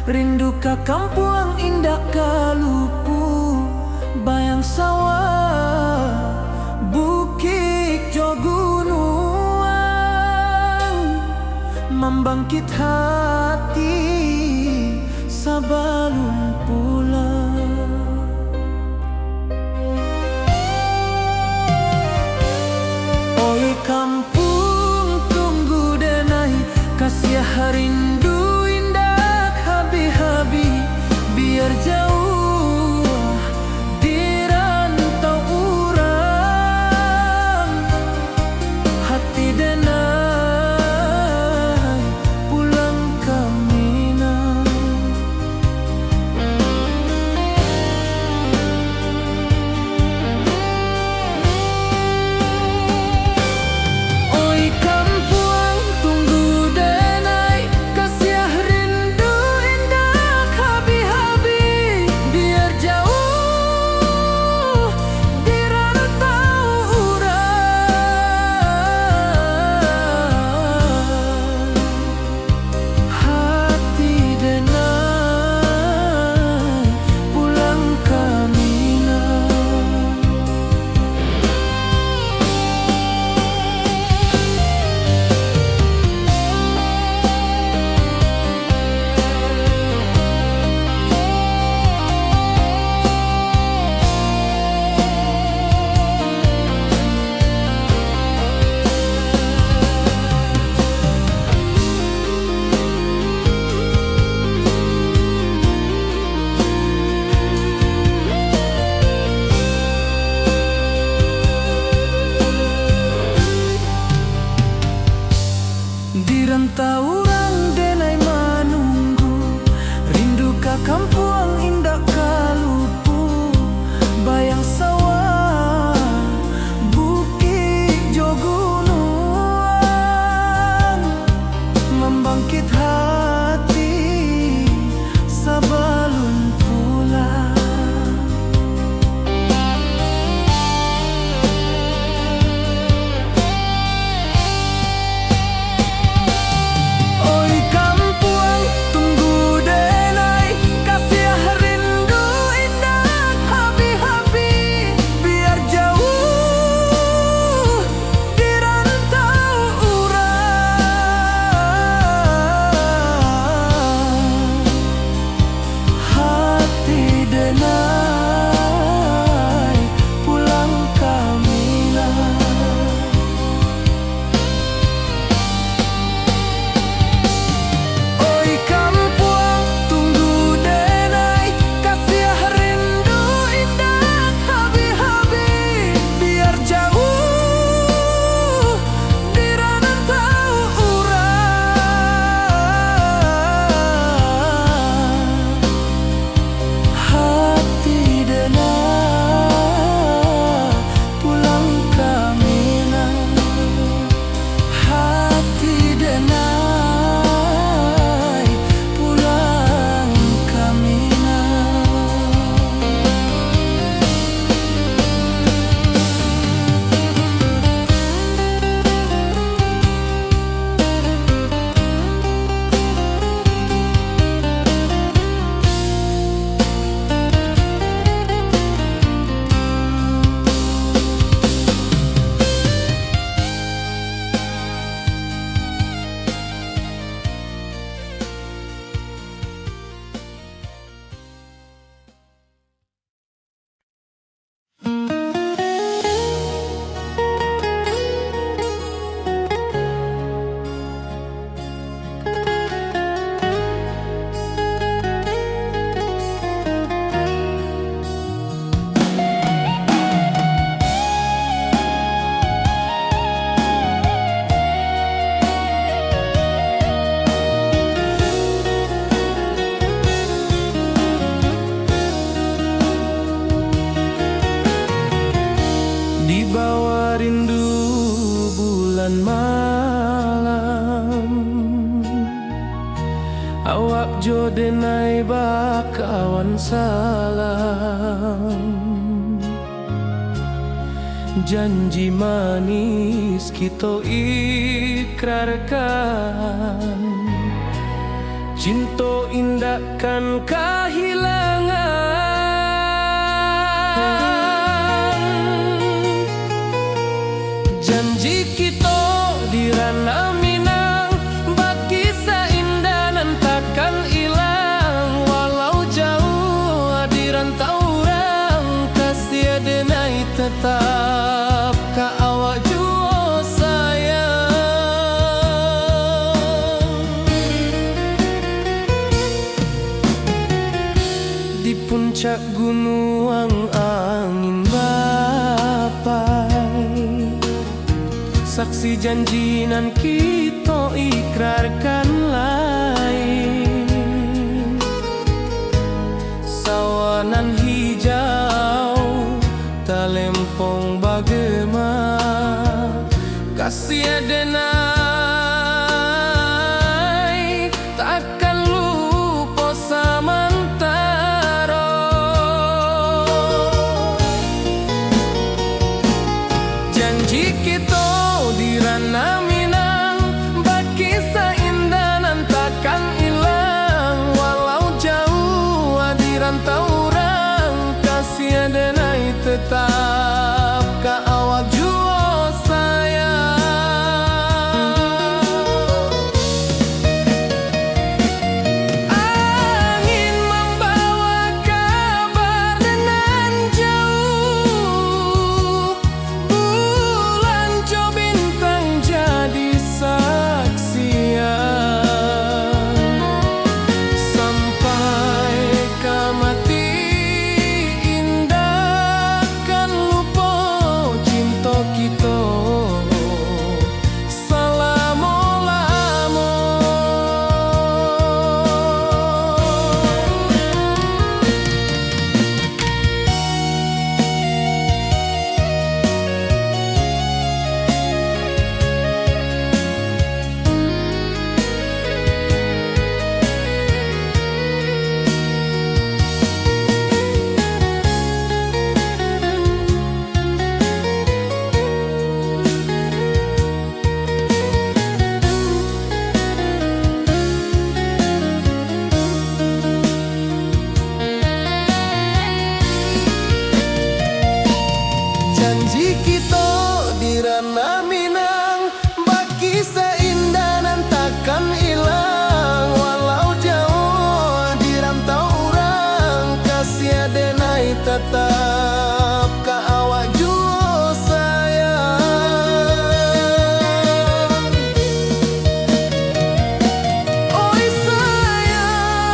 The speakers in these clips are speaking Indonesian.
Rindu ka kampung indah kalupu, bayang sawah, bukit jo gunungan, membangkit hati sebelum pulang. Oi kampung tunggu denai, kasih rindu indah habi-habi, biar jauh di rantau urang, hati denai pulang ke Minang. Oi kampung tunggu denai, kasih rindu indah habi-habi, biar jauh di rantau urang, hati denai pulang ke Minang. Di rantau urang denai menunggu, rindu ka kampung indah kalupu, bayang sawah, bukit jo gunungan, membangkit hati sebelum pulang. Oi kampung tunggu denai, kasih rindu indah habi-habi, biar jauh di rantau urang, hati denai pulang ke Minang. Oi kampung tunggu denai, kasih rindu indah habi-habi, biar jauh di rantau urang, hati denai pulang ke Minang, hati denai pulang ke Minang. Di bawah rindu bulan malam, awak jo denai bakawan salam, janji manis kita ikrarkan, cinta indah kan kehilangan. Janji kita di ranah Minang, bagi seindah nan takkan hilang. Walau jauh di rantau orang, kasih denai tetap ka awak jua sayang. Di puncak gunung angin bapai, saksi janji nan kita ikrarkan lain. Sawanan hijau talempong bagema, kasih denai takkan lupa samantara. Janji kita di ranah Minang, bagi seindah nan takkan hilang. Walau jauh di rantau orang, kasih denai tetap ka awak jua sayang. Angin membawa kabar dengan jauh, bulan jo bintang jadi saksian. Sampai ke mati indah kan lupa cinta kita selama-lama. Janji kita di ranah Minang, bagi seindah nan takkan hilang. Walau jauh di rantau orang, kasih denai tetap ka awak jua sayang. Oi sayang,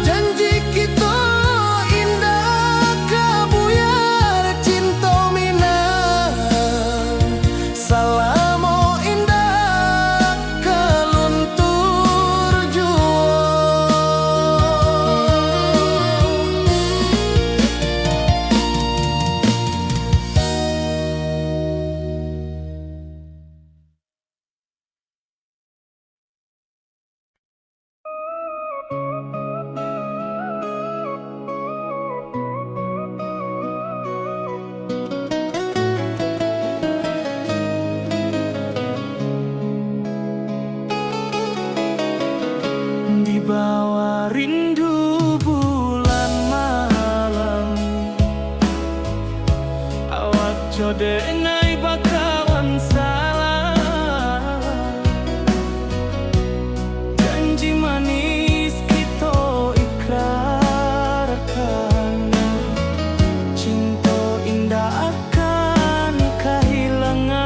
janji kita indah kabuyar cinta Minang. Salamo indah keluntur jua. Di bawah rindu bulan malam, awak jodenai bakawan salah. Janji manis kita ikrarkan, cinta indah akan kehilangan.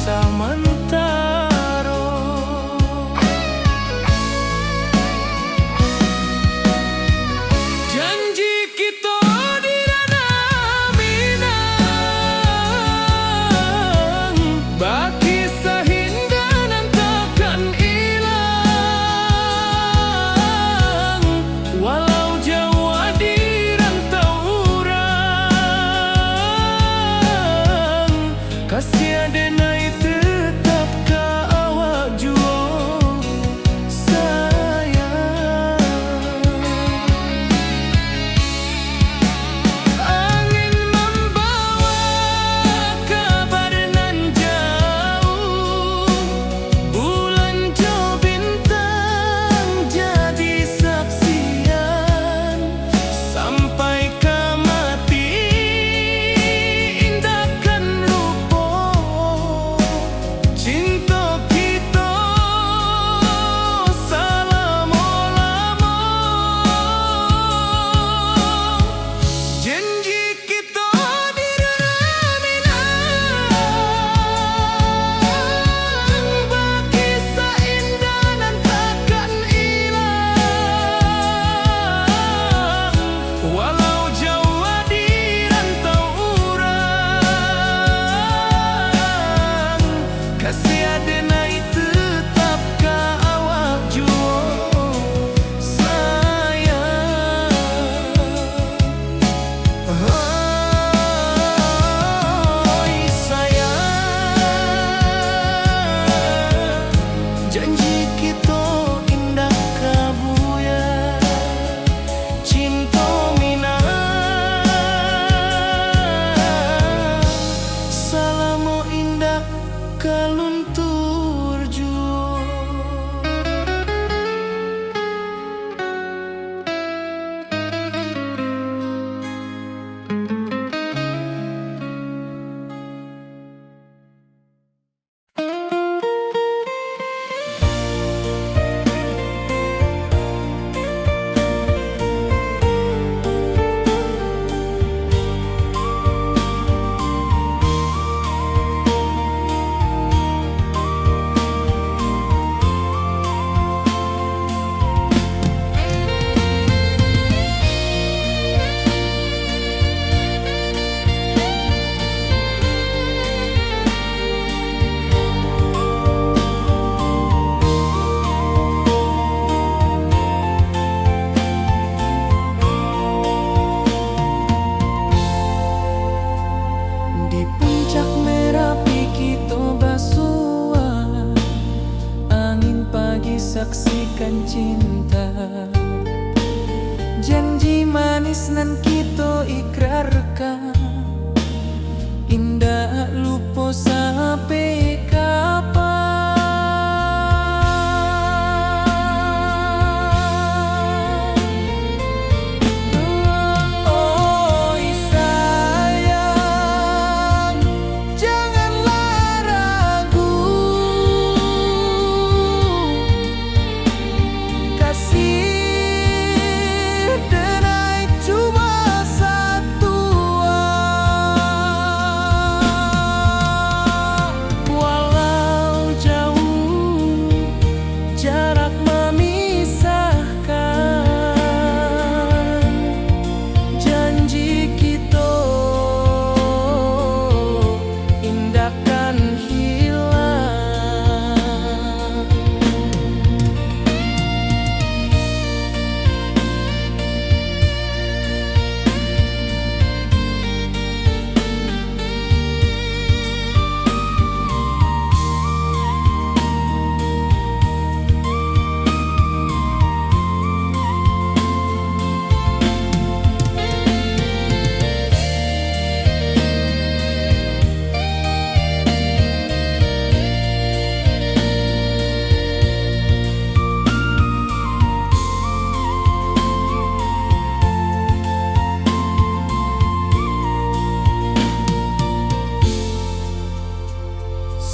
Samantaro. Janji kita di ranah Minang, baki sahindanan takkan hilang, walau jauh di rantau urang, kasih adenai tetap ka awak juo sayang. Angin membawa kabar nan jauh, bulan jo bintang jadi saksian, sampai ke mati indahkan rupo cinta kita selama-lama. Janji kita di ranah Minang, baki seindah nan takkan hilang, walau jauh di rantau urang, kasih adenai tetap ka awak juo sayang. Oi sayang, janji kita indah kabuya, cinta Minang salamo indah kaluntur juo. Di puncak Merapi kita basua, angin pagi saksikan cinta, janji manis nan kita ikrarkan, indah lupa sampai kapan. Oi sayang, janganlah ragu, kasih denai cuma satu, walau jauh jarak memisahkan, janji kita indahkan hilang.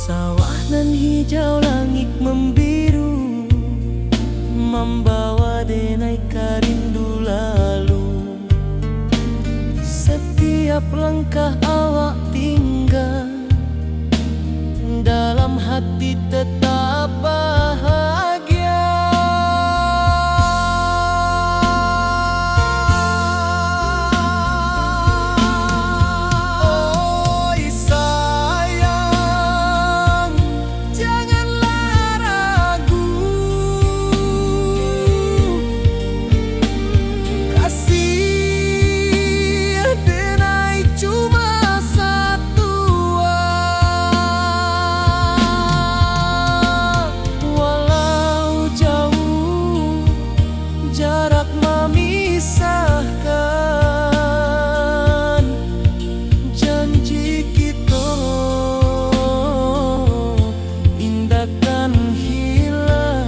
Sawah nan hijau, langit membiru, membawa denai karindu lalu. Setiap langkah awak tinggal dalam hati tetap bahagia. Oi sayang, janganlah ragu, kasih denai cuma satu. Walau jauh jarak memisahkan, janji kita indahkan hilang.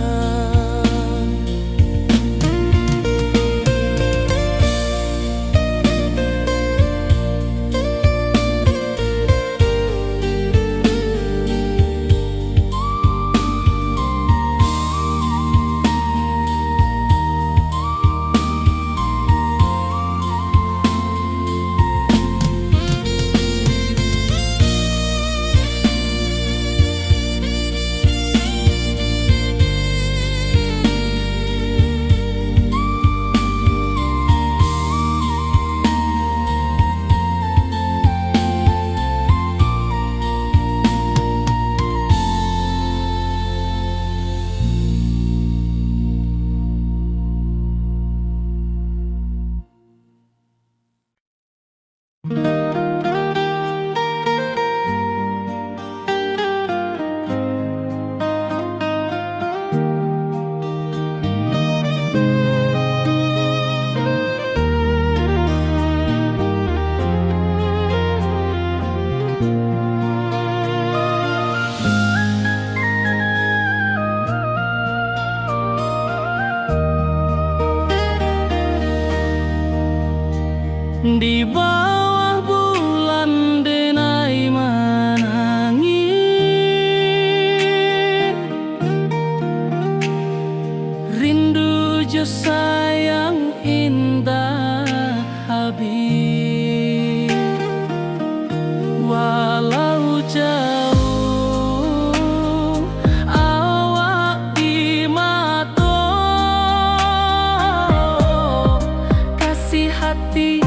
Di bawah bulan denai menangis, rindu jo sayang indah habis. Walau jauh awak di mata, kasih hati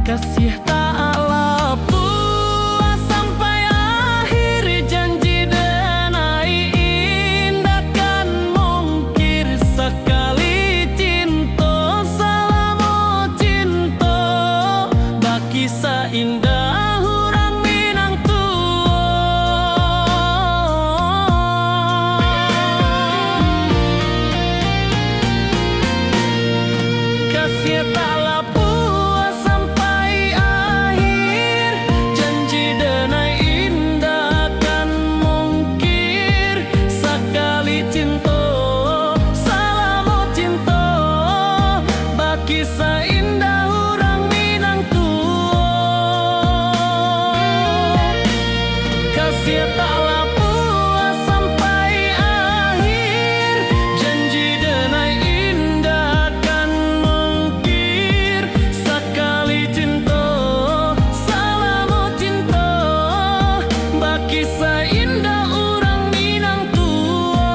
kasih taklah puas sampai akhir, janji denai indahkan mungkir sekali cinta, selama cinta baki seindah hurang Minang tua. Kasih taklah puas sampai akhir, janji denai indahkan mungkir sekali cinta, selama cinta baki seindah hurang Minang tua. Kasih taklah puas sampai akhir, janji denai indahkan mungkir sekali cinta, selama cinta baki seindah urang Minang tua.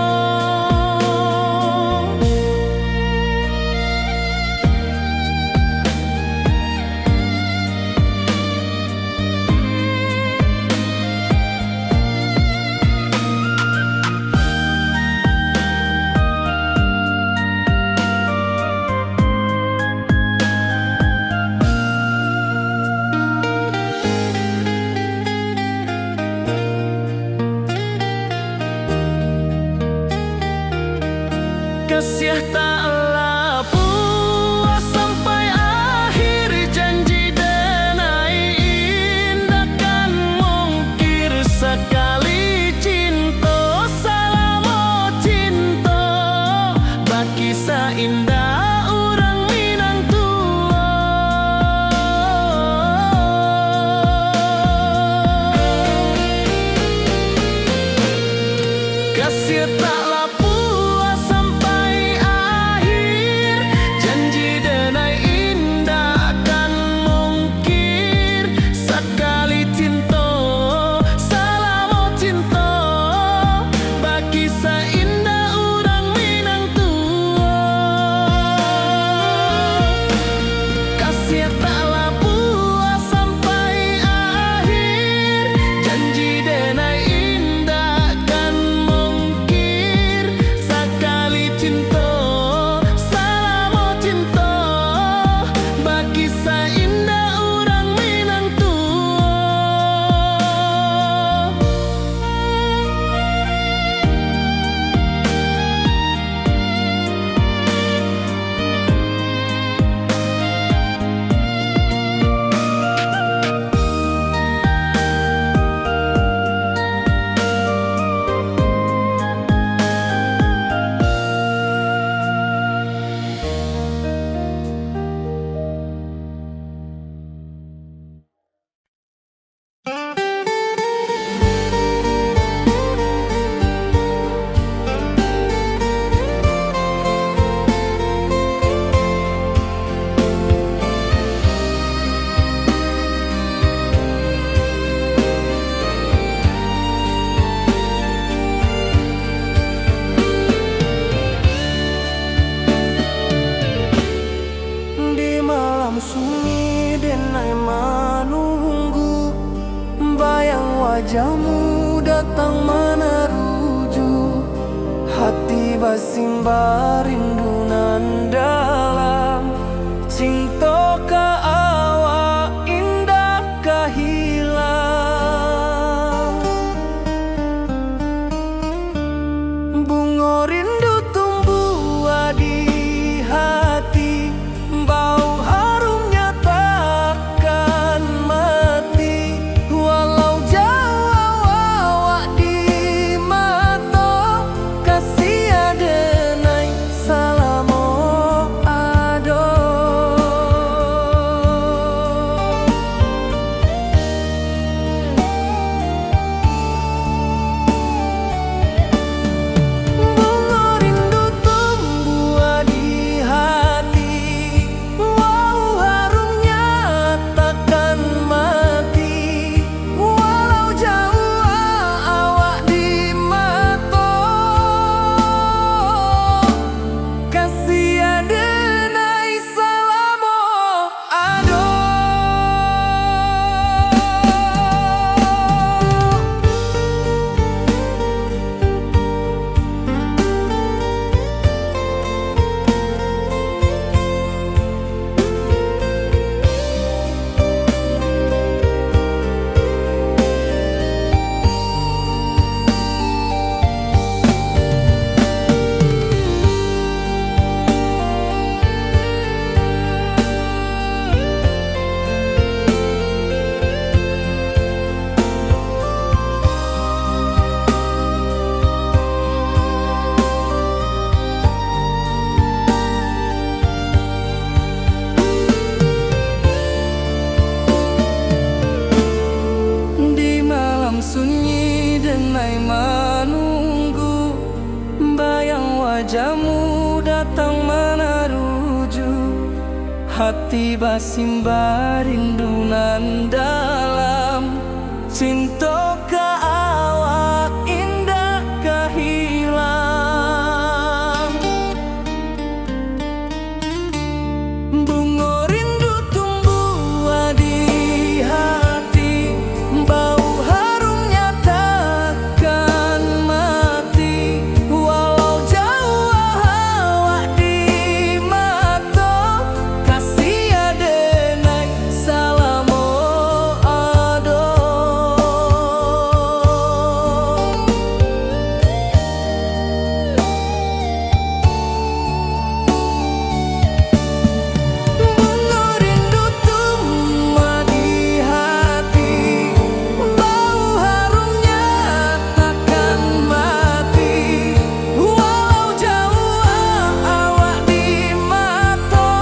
malam sunyi denai menunggu, bayang wajahmu datang meneruju. Hati basimba rindu nan dalam, cinta ka awak indah ka hilang. Bunga rindu tumbuh di hati, bau harumnya takkan mati. Walau jauh awak di mata, kasih adenai salamo ado. Bunga rindu tumbuh di hati, wow harumnya takkan mati. Walau jauh awak di mata, kasih adenai salamo ado. Di malam sunyi denai menunggu, bayang wajahmu datang meneruju. Hati basimba rindu nan dalam, cinta ka awak indah ka hilang. Bunga rindu tumbuh di hati, bau harumnya takkan mati. Walau jauh awak di mata, kasih adenai salamo ado. Bunga rindu tumbuh di hati, bau harumnya takkan mati. Walau jauh awak di mata,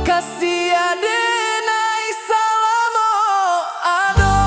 kasih adenai salamo ado.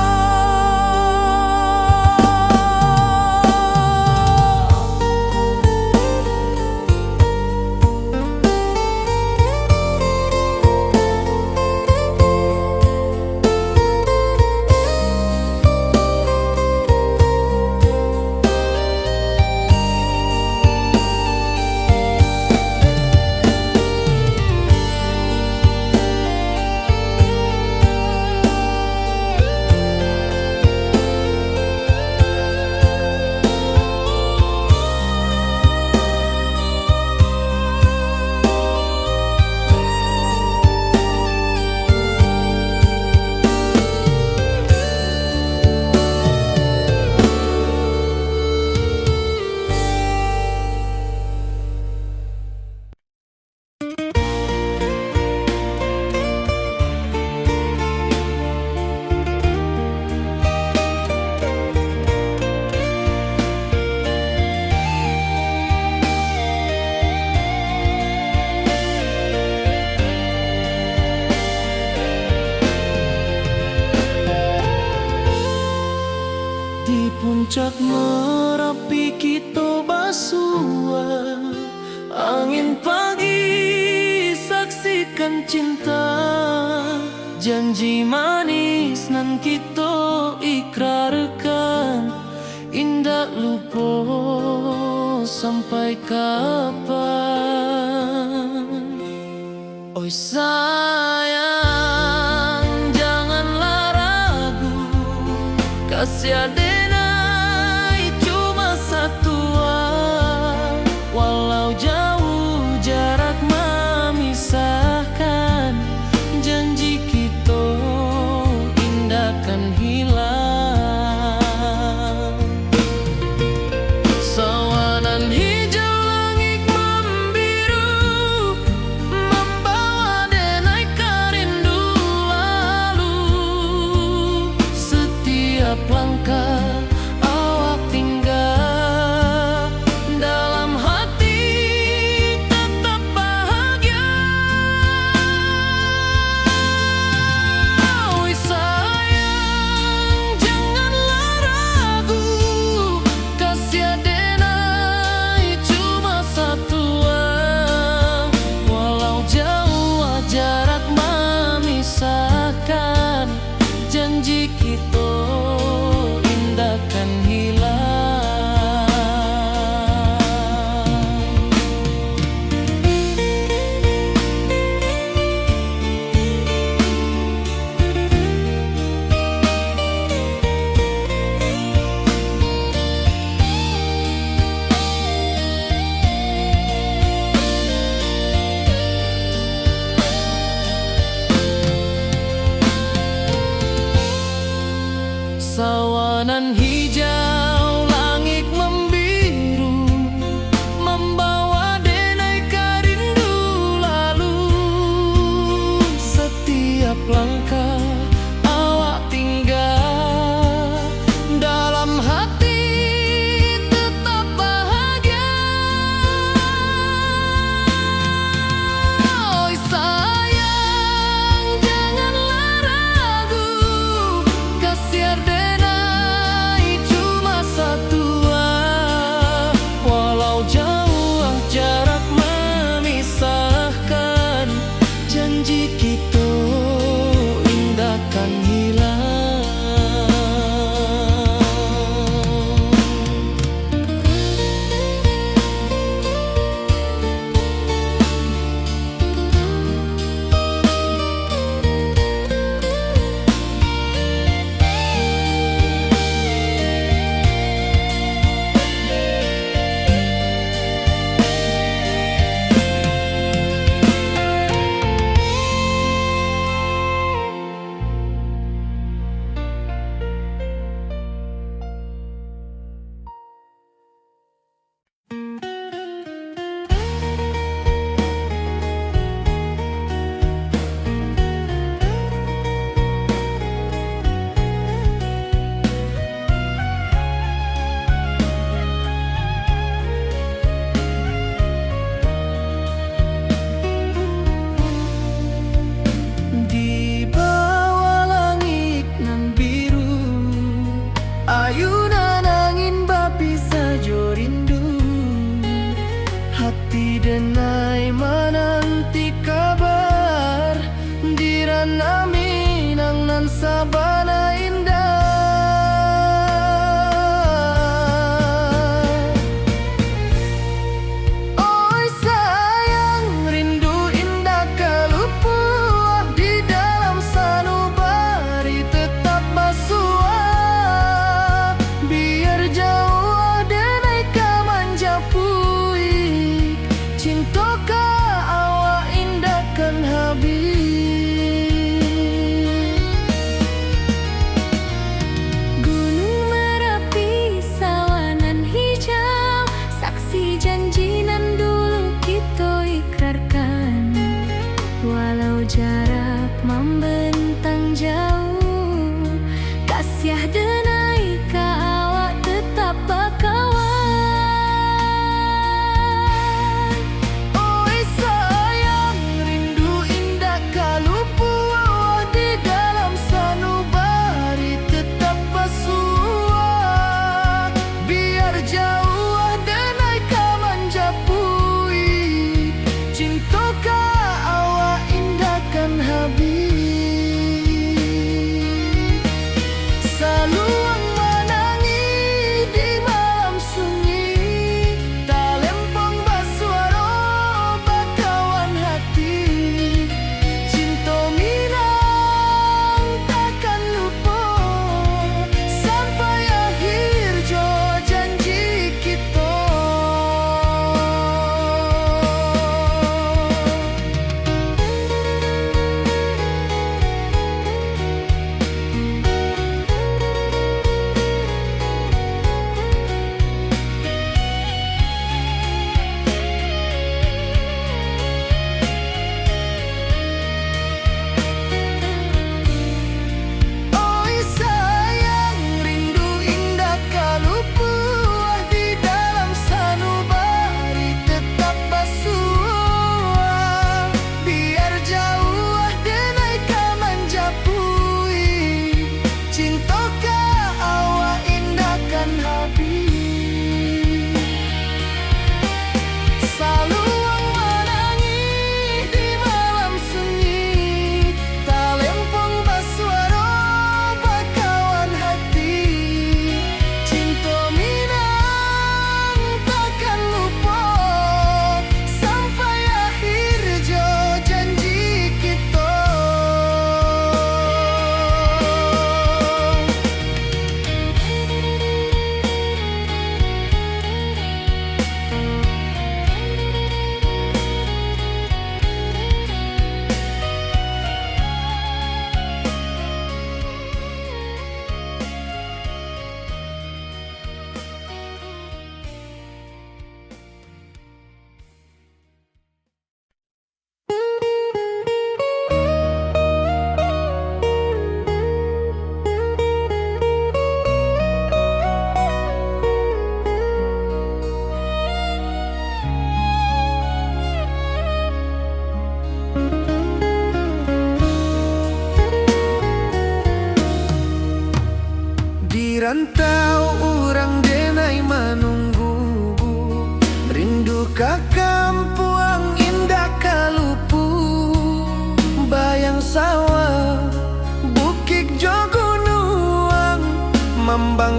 Di puncak Merapi kita basua, angin pagi saksikan cinta. Janji manis nan kita ikrarkan, indah lupa sampai kapan. sayang, janganlah ragu, kasih adenai cuma satu. Walau jauh jarak memisahkan, janji kita indah kan hilang. Sawanan hijau langit membiru, membawa denai kerindu lalu. Setiap langkah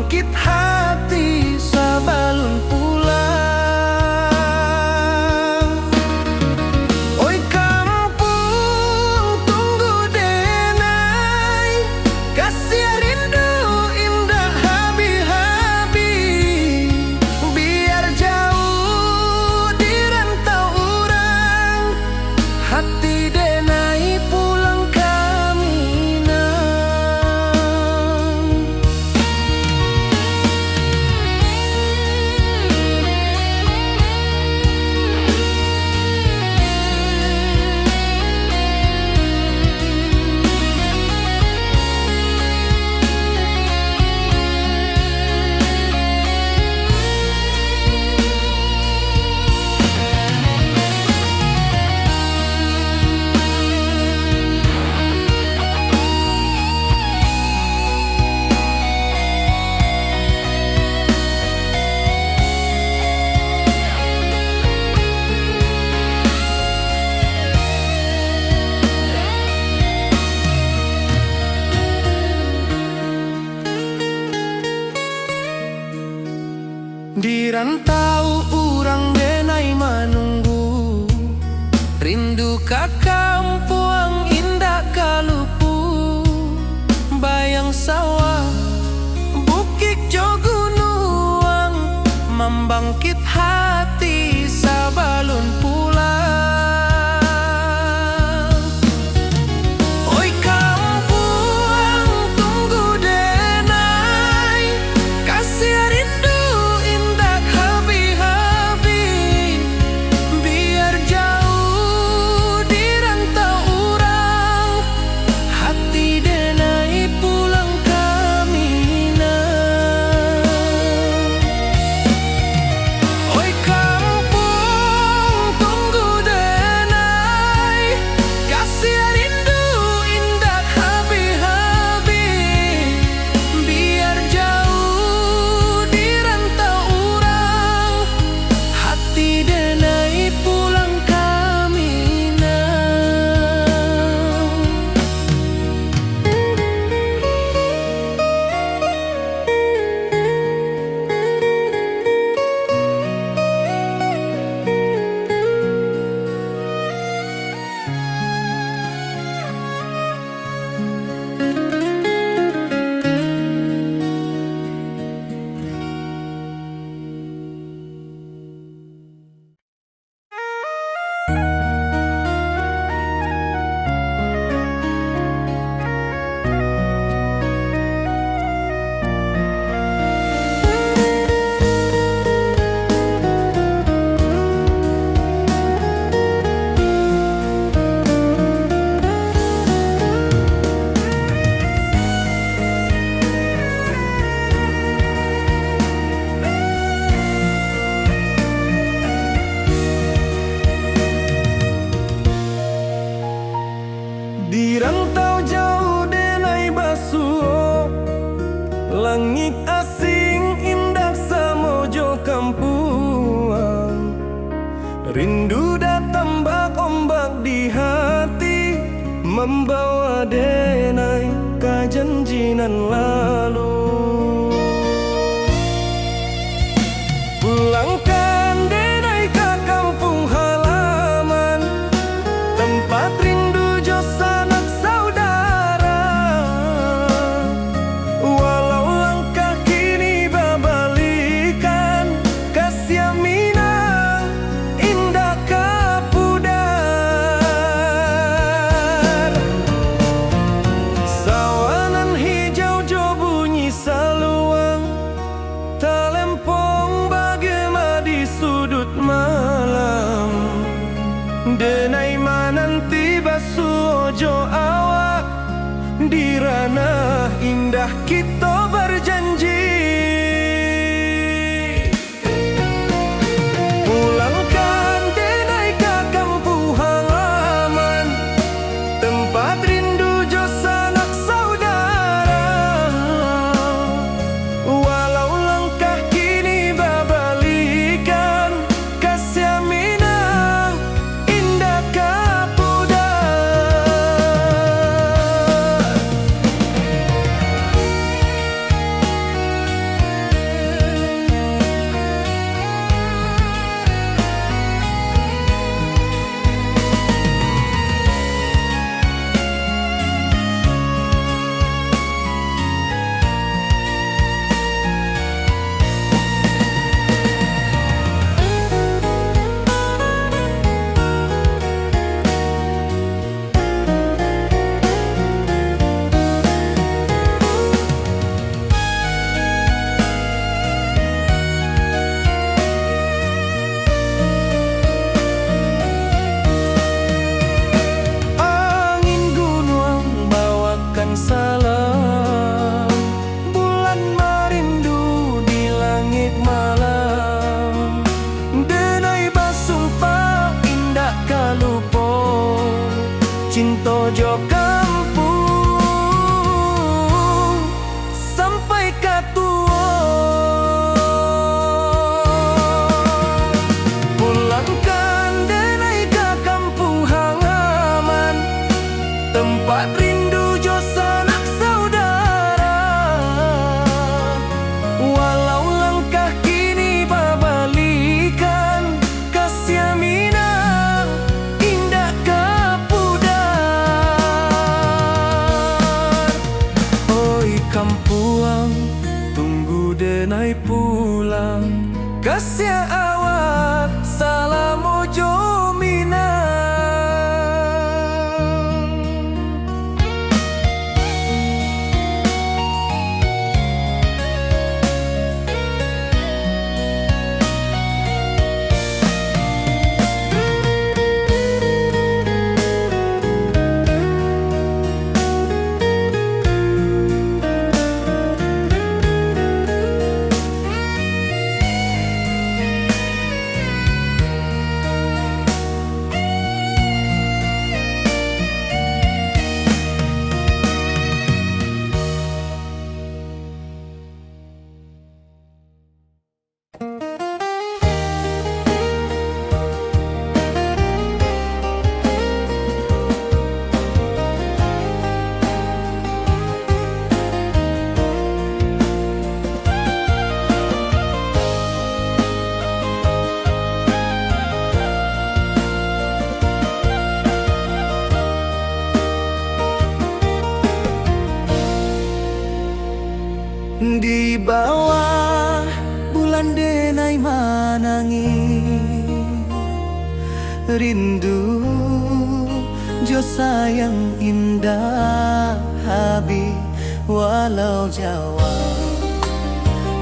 membangkit hati sabalun pulang. Oi kampung tunggu denai, kasih rindu indah habi-habi. Biar jauh di rantau orang, hati denai pulang di rantau urang denai manunggu, rindu ka kampung indah kalupu. Bayang sawah bukit jo gunung, membangkit hati sabalun pulang. Oi kampung tunggu denai, kasih rindu di rantau jauh denai basuh, langit asing indah samojo kampuang. Rindu datang bak ombak di hati, membawa denai ke janjinan lalu. Pulangkan denai ke kampung halaman, tempat rindu jo sanak saudara. Walau langkah kini babalikan, kasih Minang indah kapudar. Sawangan hijau jo bunyi saluang, talempong bagema di sudut malam. Denai mananti basuh jo awak, di ranah indah kita berjanji. Pulangkan denai ke kampung halaman, tempat rindu jo sanak saudara. Walau langkah kini babalikan, kasih Minang indah kapudar. cinta jo kampung sampai ka tua. Pulangkan denai ka kampung halaman, tempat rindu jo sanak saudara. Walau langkah kini babalikan, kasih minang indah kapudar. Oi kampuang, tunggu denai pulang, kasih awak salam ojo minang. Di bawah bulan denai manangi, rindu jo sayang indah habi. Walau Jawa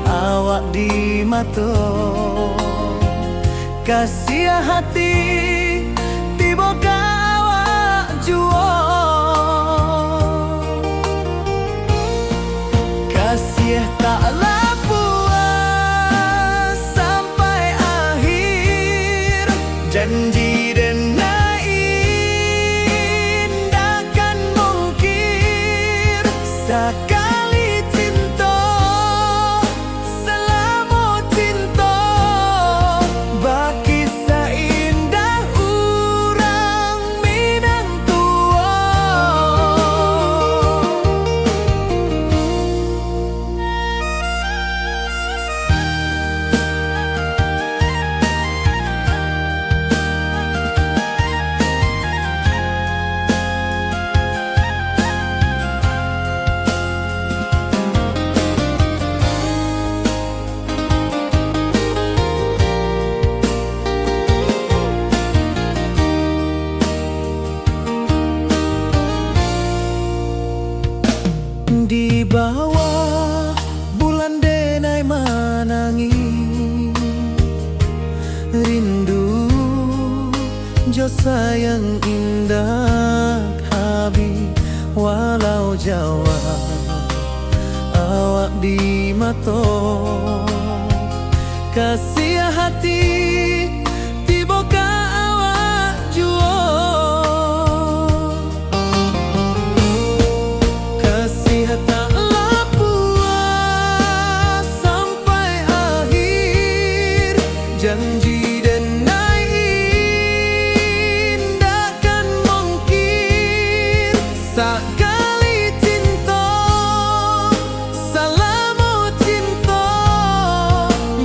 awak di mato, kasih hati tiba awak juo. Kasih taklah puas sampai akhir, janji denai indah kan mungkir. Sekali cinta selama cinta, baki seindah urang minang tua. Di bawah bulan denai manangi, rindu jo sayang indah habi. Walau Jawa awak di mato, kasih hati tiba ka awak juo. Kasih taklah puas sampai akhir, janji denai indah kan mungkir. Sekali cinta selama cinta,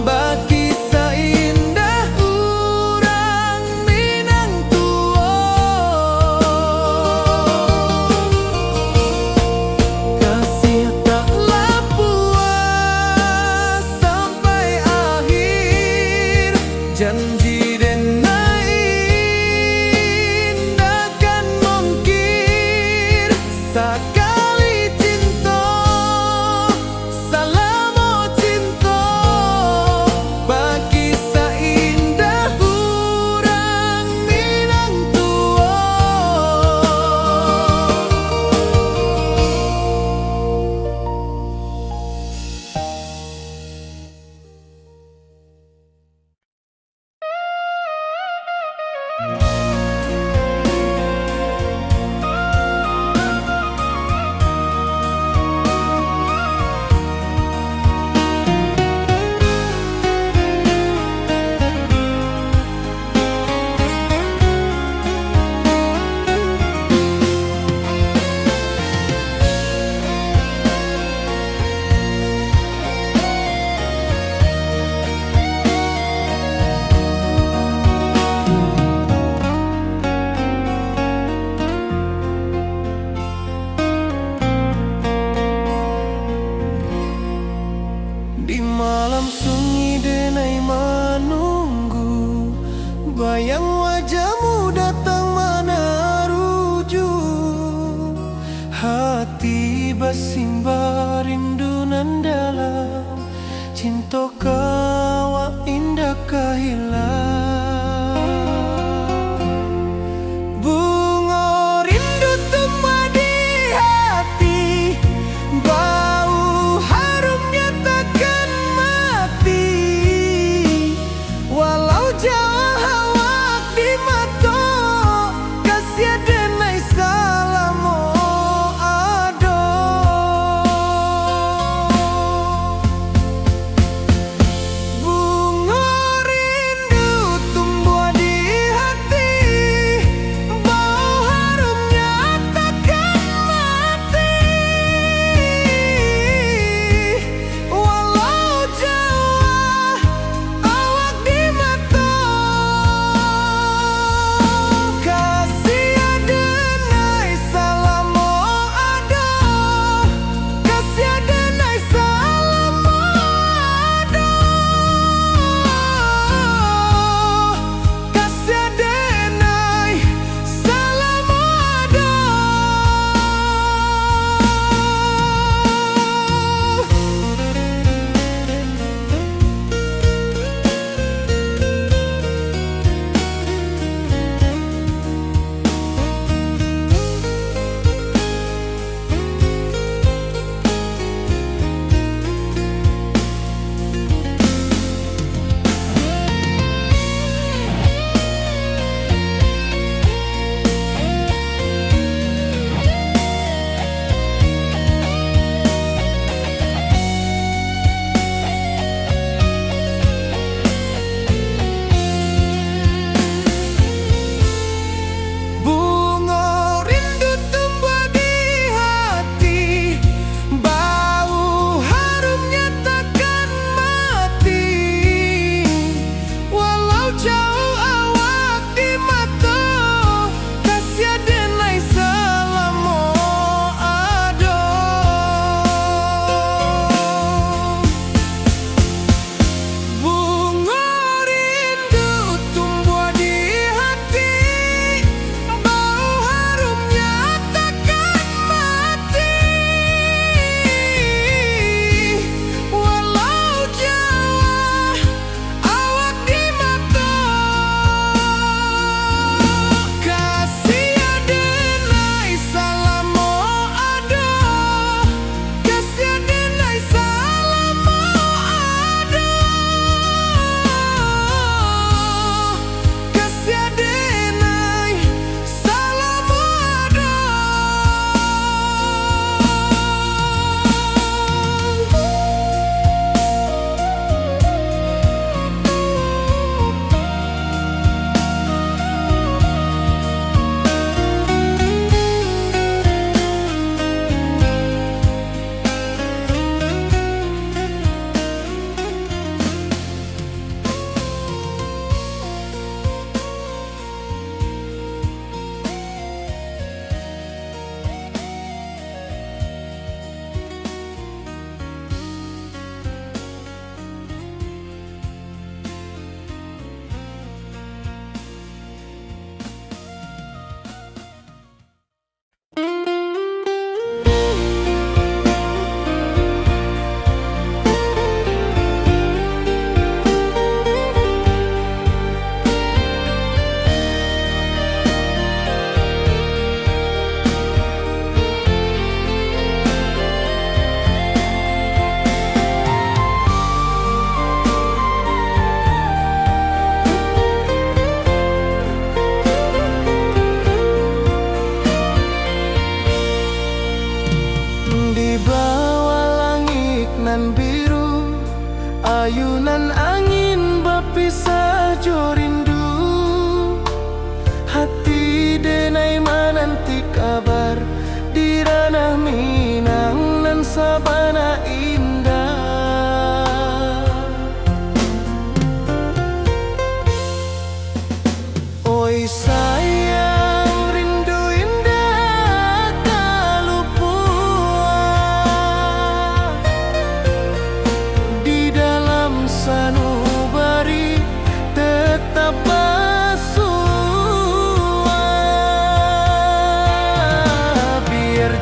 baki seindah urang minang tua. Kasih taklah puas sampai akhir, janji denai indah kan mungkir. Sekali cinta selama cinta, baki seindah urang minang tua.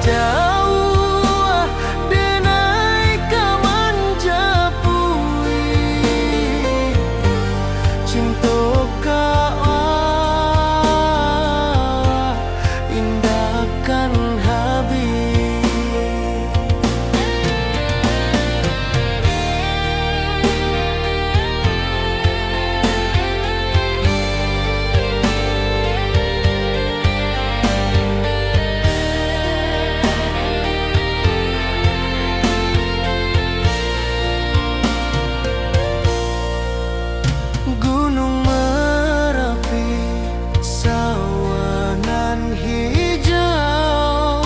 jauh denai kamanjapui cinta kau indahkan habis. Gunung Merapi, sawanan hijau,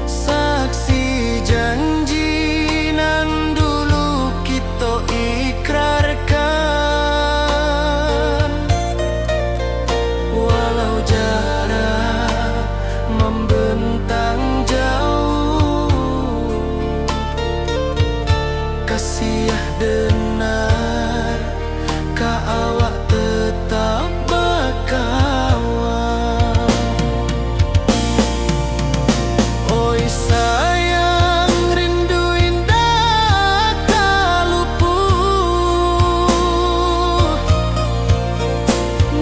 saksi janji nan dulu kita ikrarkan. Walau jarak membentang jauh, kasih denar ka awak tetap berkawan. Oi sayang, rindu indah kalupuh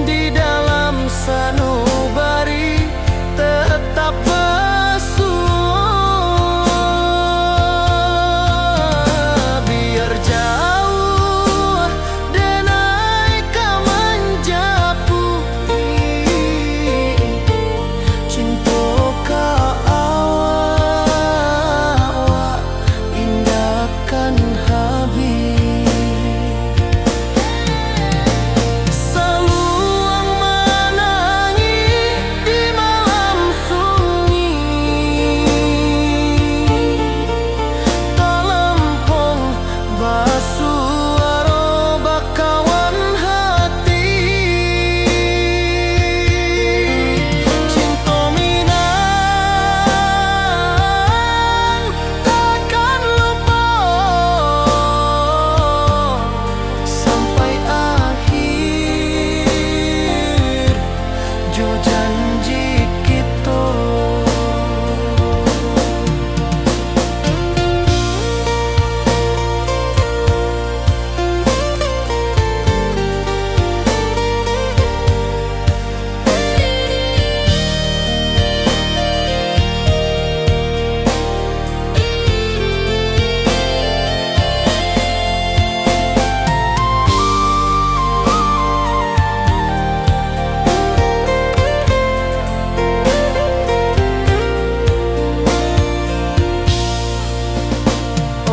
di dalam sanubari tetap bersua. Biar jauh denai kamanjapui cinta ka awak indahkan habis. Saluang menangi di malam sunyi, talempong basuara bakawan hati. Cinta Minang takkan lupa sampai akhir jo janji kita.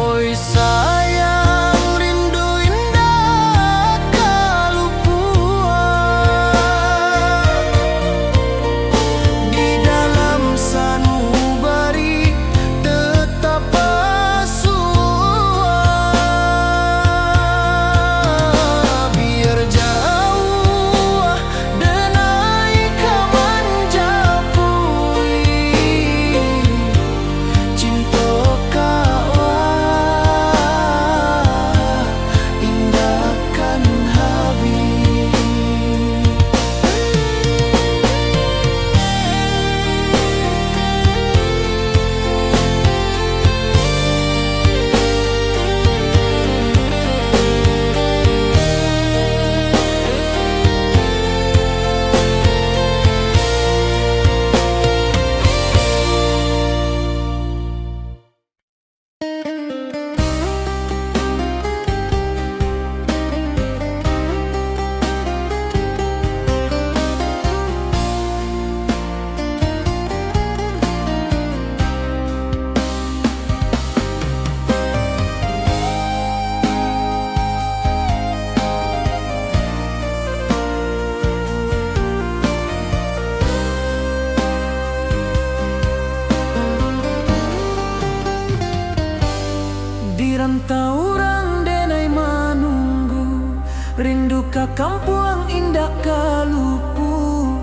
Oi sayang, rindu indah kalupuan di dalam sanubari tetap bersua. Biar jauh denai kamanjapui cinta kau indahkan habis. Di rantau orang denai manunggu, rindu ka kampung indah kalupu,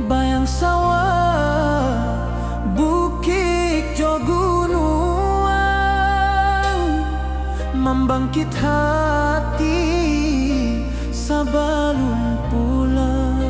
bayang sawah bukit jo gunung, membangkit hati sebelum pulang.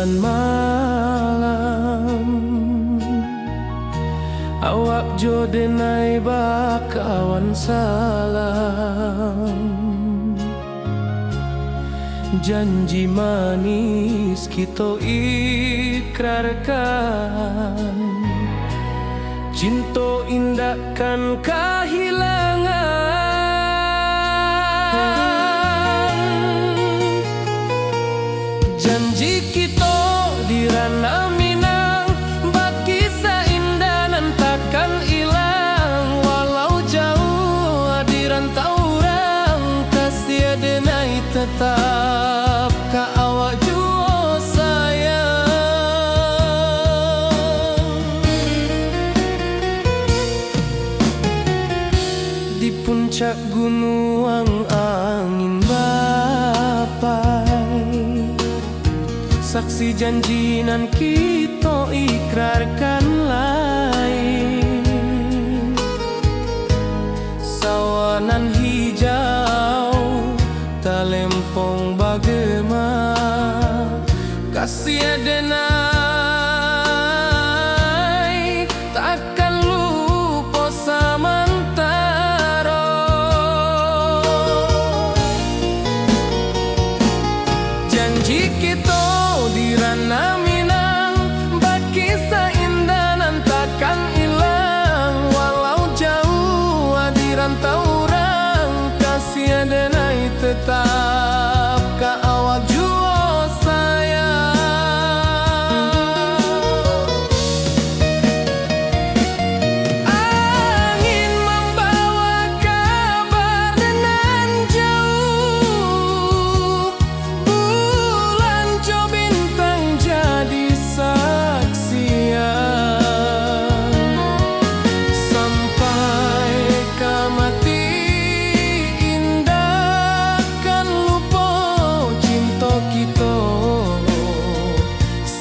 bulan malam, awak jo denai bakawan salam. Janji manis kita ikrarkan, cinta indahkan kehilangan. Janji kita di ranah Minang, bakisah indah nan takkan hilang. Walau jauh di rantau orang, kasih denai tetap ka awak jua sayang. Di puncak gunung angin bapai, saksi janji nan kita ikrarkan lain. Sawanan hijau talempong bagema, kasih denai takkan lupa samantara. Janji kita di ranah Minang, bakisah indah nan takkan hilang. Walau jauh di rantau orang, kasih denai tetap ka awak jua sayang. Angin membawa kabar nan jauh, bulan jo bintang jadi saksian. Sampai ke mati indah kan lupa cinta kita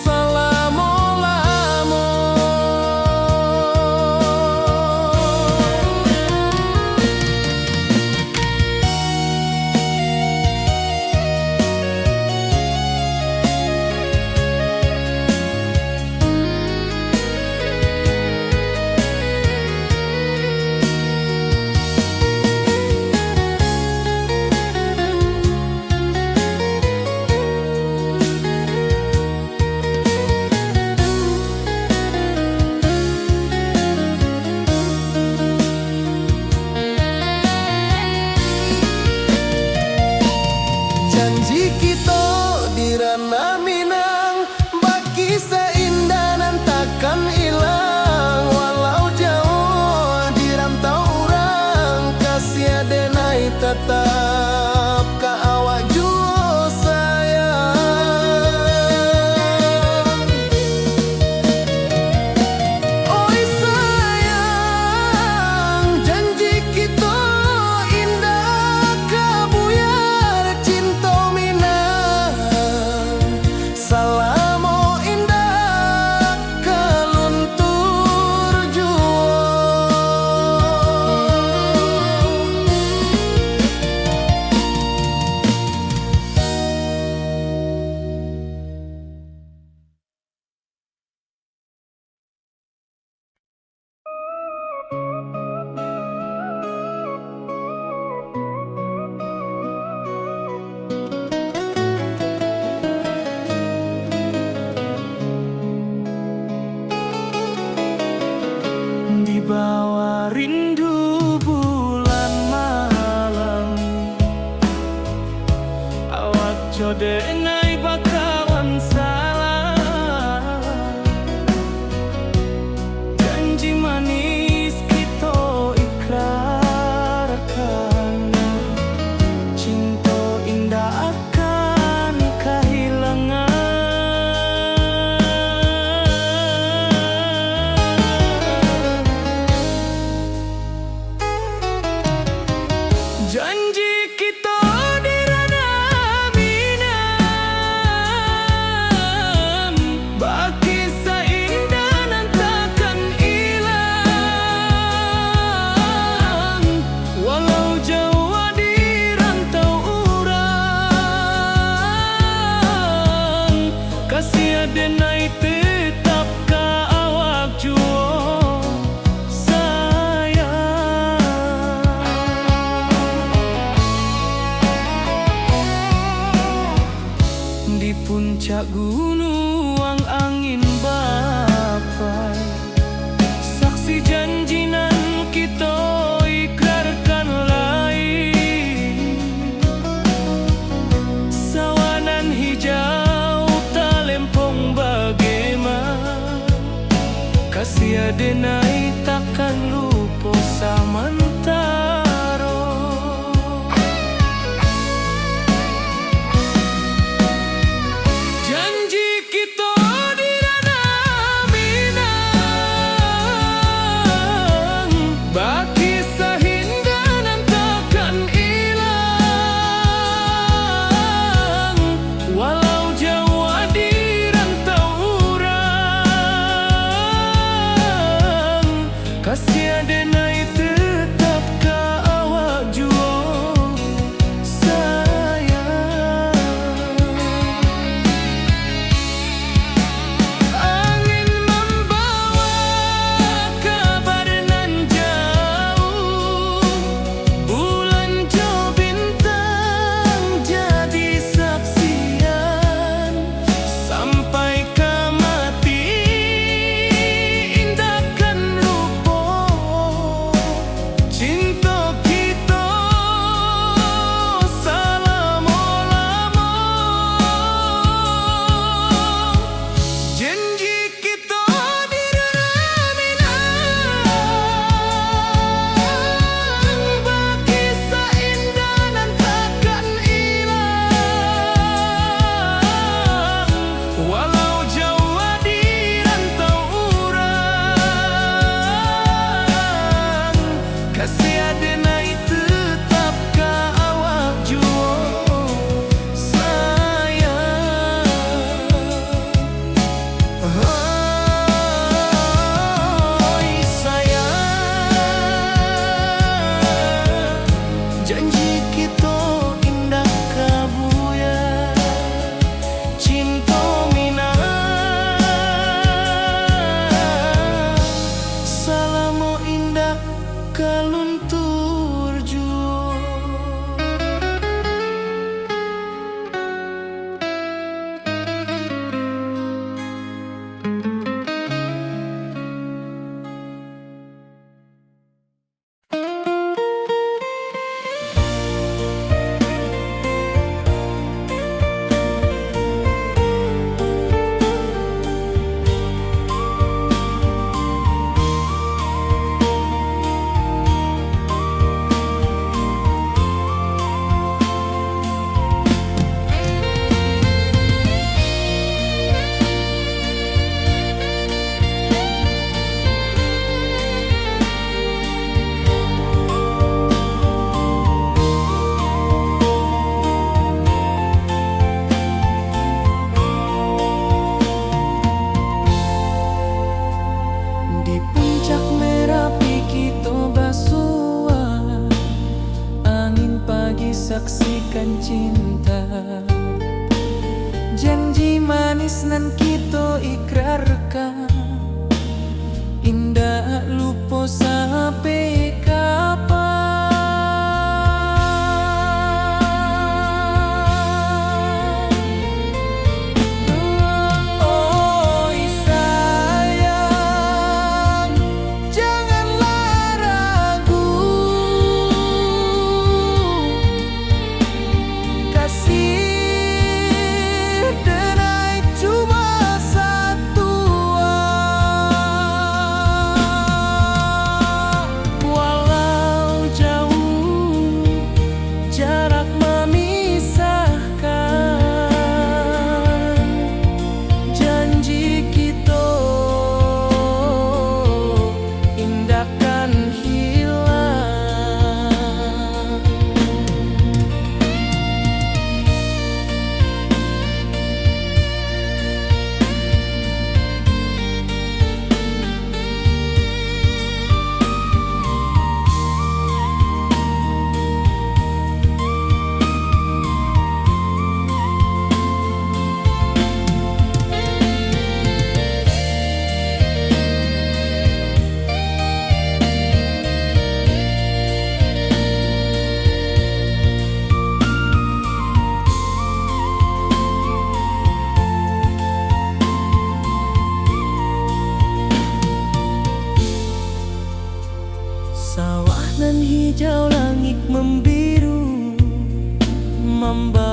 selama-lama. Janji kita di ranah Minang, bakisah indah nan takkan hilang. Walau jauh di rantau orang, kasih denai tetap ka awak jua sayang. Oi sayang, janji kita indah kabuyar cinta Minang. Salamo indah keluntur jua. Di bawah rindu bulan malam, awak jo denai bakawan salam. Janji manis kita ikrarkan, cinta indah akan kehilangan. Janji kita di ranah Minang, puncak gunung angin bapai, saksi janji nan kita ikrarkan lain. Sawanan hijau talempong bagaimana, kasih adenai takkan lupa samantaro. Janji kita di ranah Minang, baki sahindanan takkan hilang. Walau jauh di rantau urang, kasih adenai tetap ka awak jua sayang. Angin membawa kabar nan jauh, bulan jo bintang jadi saksian. Sampai ke mati indahkan lupa cinta kita selama-lama. Janji kita di ranah Minang, baki seindah nan takkan hilang. Walau jauh di rantau urang, kasih adenai tetap ka awak jua sayang. Oi sayang, janji kita indah kabuya, cinta Minang salamo indah kaluntur jua. Di puncak Merapi kita basua, angin pagi saksikan cinta. Janji manis nan kita ikrarkan, indah lupa sampai kapan. Oi sayang, janganlah ragu, kasih denai cuma satu.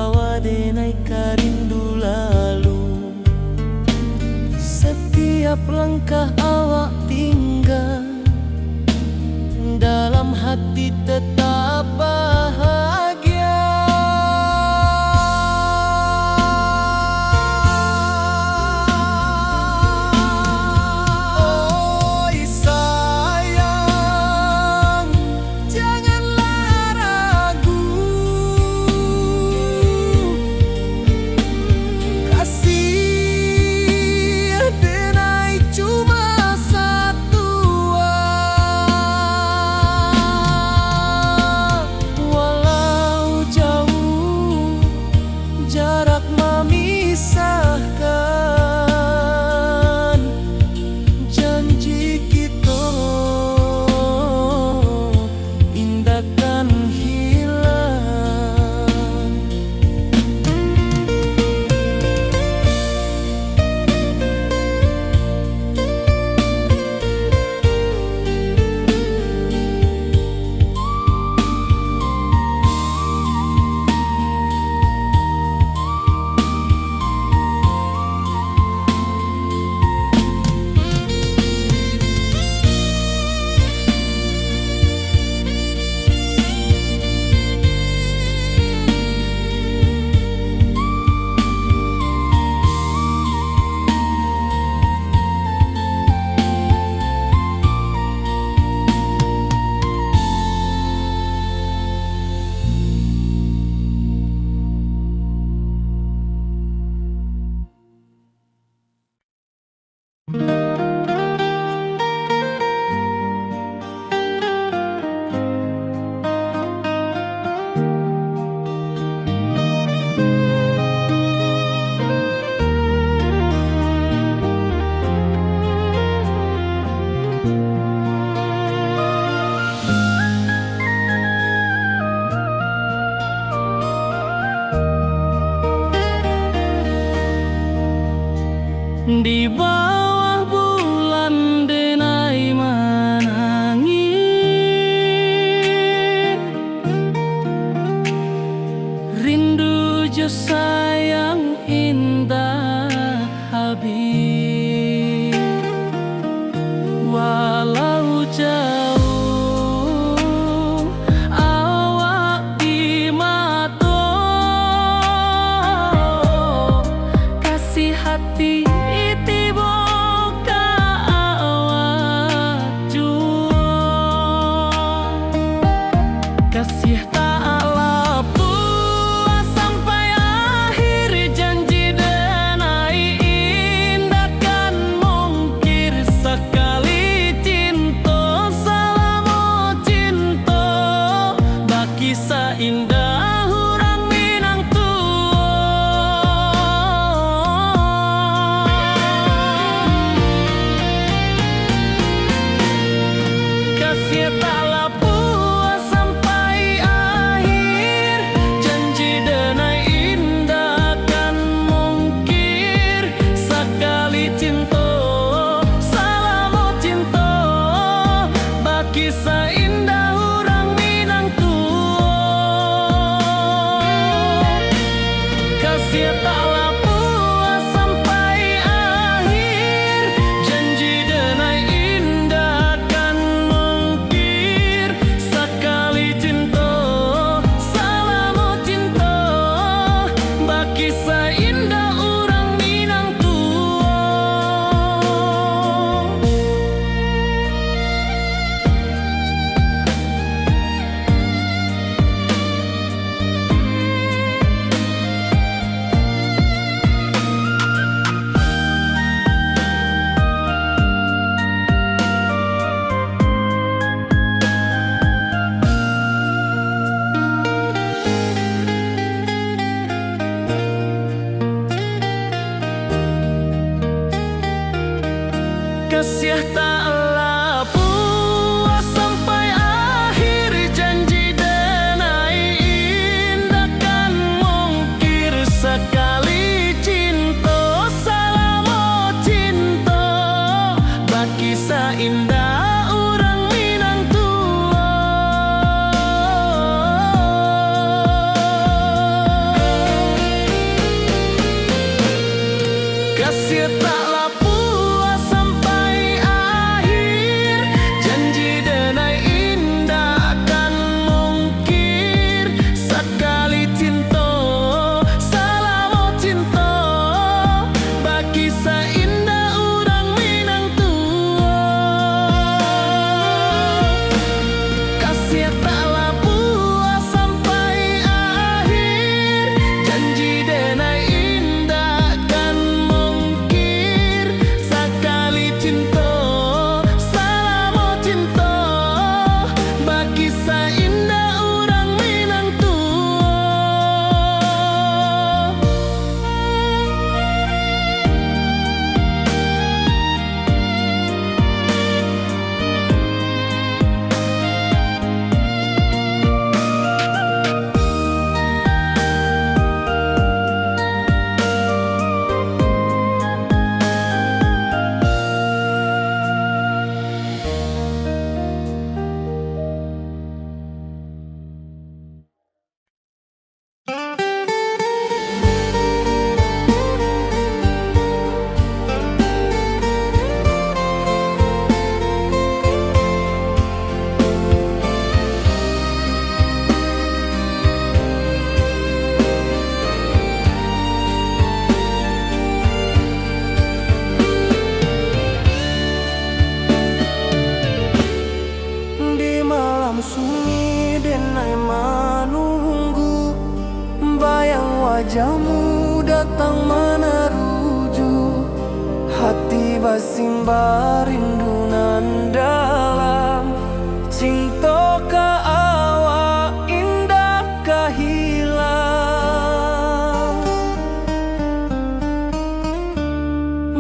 bawa denai karindu lalu. Setiap langkah awak tinggal, dalam hati tetap bahagia. Oi sayang, janganlah ragu. Kasih denai cuma satu. Walau jauh jarak memisahkan, janji kita indahkan hilang. Di bawah bulan denai menangis, rindu jo sayang indah habis. Walau jauh awak di mata, kasih hati tiba ka awak jua. Kasih tak lepas sampai akhir, janji denai indahkan mungkir. Sekali cinta selama cinta, baki seindah orang Minang kasih taklah puas sampai akhir, janji denai indahkan mungkir. Sekali cinta selama cinta, baki seindah orang Minang kasih taklah puas sampai akhir, janji denai indahkan mungkir. Sekali cinta selama cinta, baki seindah orang Minang kasih taklah puas sampai akhir, janji denai indahkan mungkir. Sekali cinta selama cinta, baki seindah orang Minang tua. wajahmu datang meneruju, hati basimba rindu nan dalam. Cinta ka awak indah ka hilang.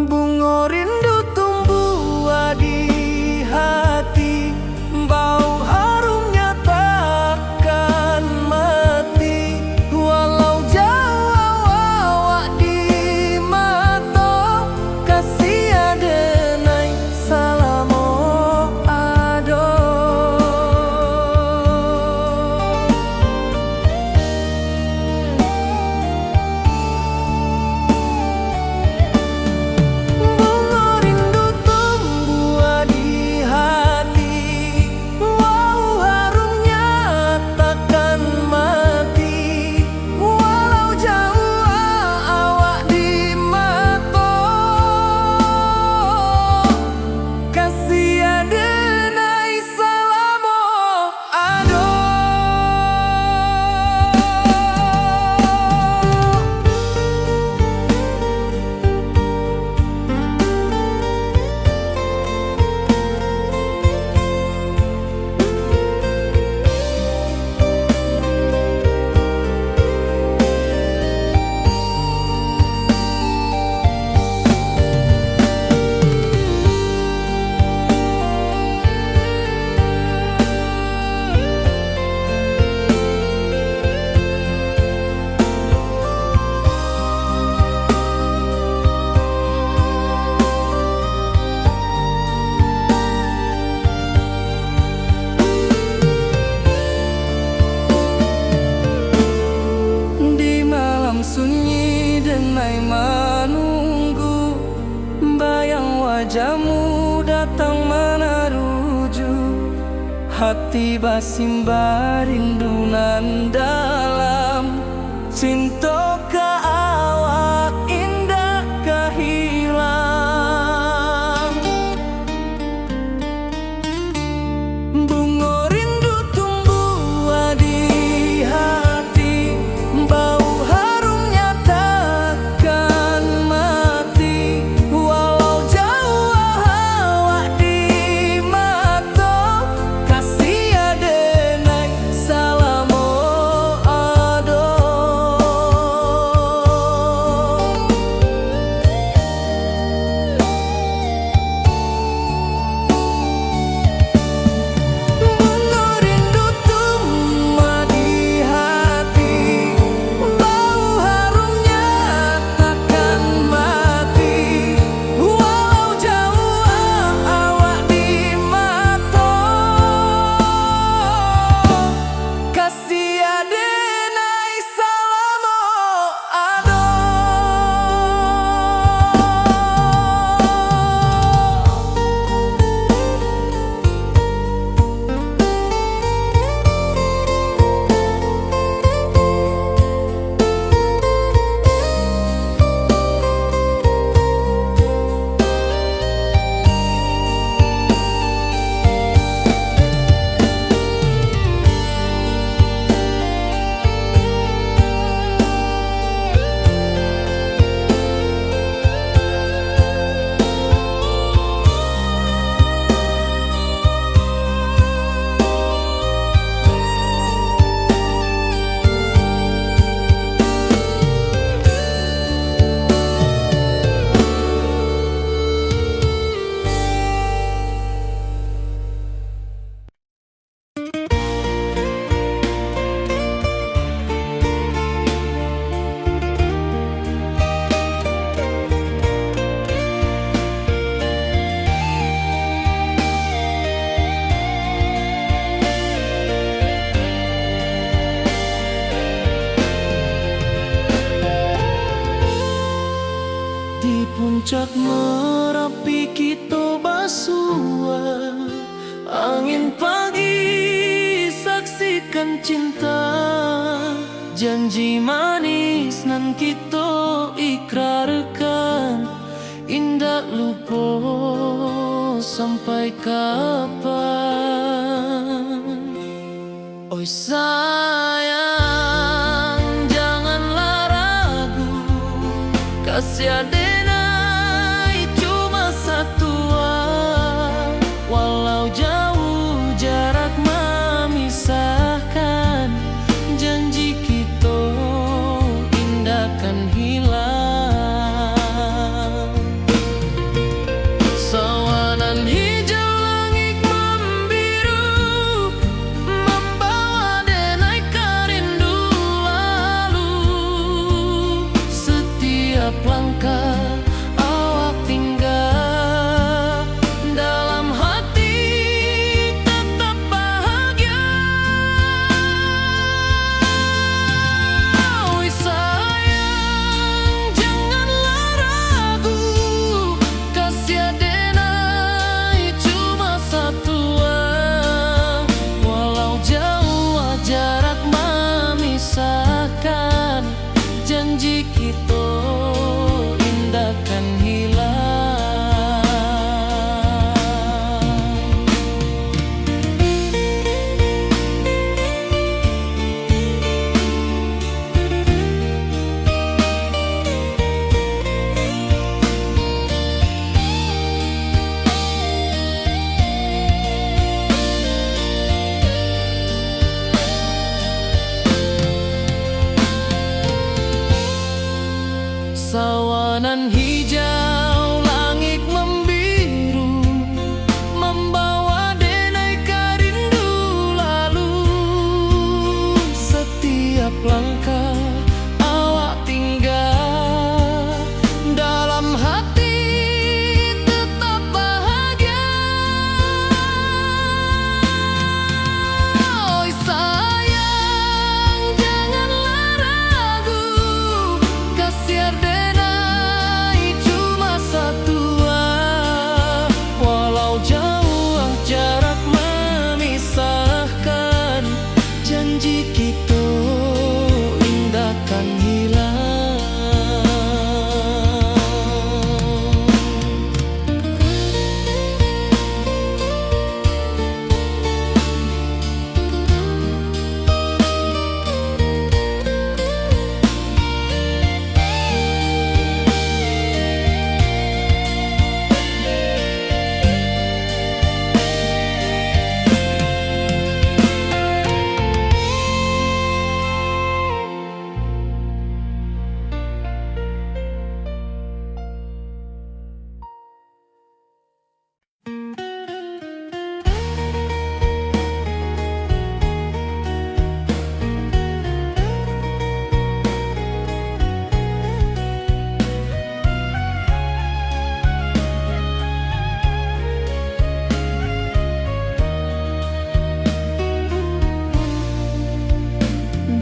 Bunga rindu tumbuh di hati, bau harumnya takkan mati. Walau jauh awak di mata, kasih adenai salamo ado. Bunga rindu tumbuh di hati, bau harumnya takkan mati. Walau jauh awak di mata, kasih adenai salamo ado. Di malam sunyi denai menunggu, bayang wajahmu datang meneruju, hati basimba rindu nan dalam. Cinta ka awak indah ka hilang. Bunga rindu tumbuh di hati, bau harumnya takkan mati. Walau jauh awak di mata, kasih adenai salamo ado. Bunga rindu tumbuh di hati, bau harumnya takkan mati. Walau jauh awak di mata, kasih adenai salamo ado. Di puncak Merapi kita basua, angin pagi saksikan cinta. Janji manis nan kita ikrarkan, indah lupa sampai kapan. Oi sayang, jangan larang kasih denai cuma satu, walau jauh jarak memisahkan, janji kita indahkan hilang. Sawanan hijau langit membiru, membawa denai kerindu lalu. Setiap langkah awak tinggal, dalam hati tetap bahagia. Oi sayang, janganlah ragu, kasih denai cuma satu, walau jauh jarak memisahkan, janji kita indahkan hilang. Sawanan hijau langit membiru, membawa denai kerindu lalu. Setiap langkah awak tinggal, dalam hati tetap bahagia. Oi sayang, janganlah ragu, kasih denai cuma satu, walau jauh jarak memisahkan, janji kita indahkan hilang.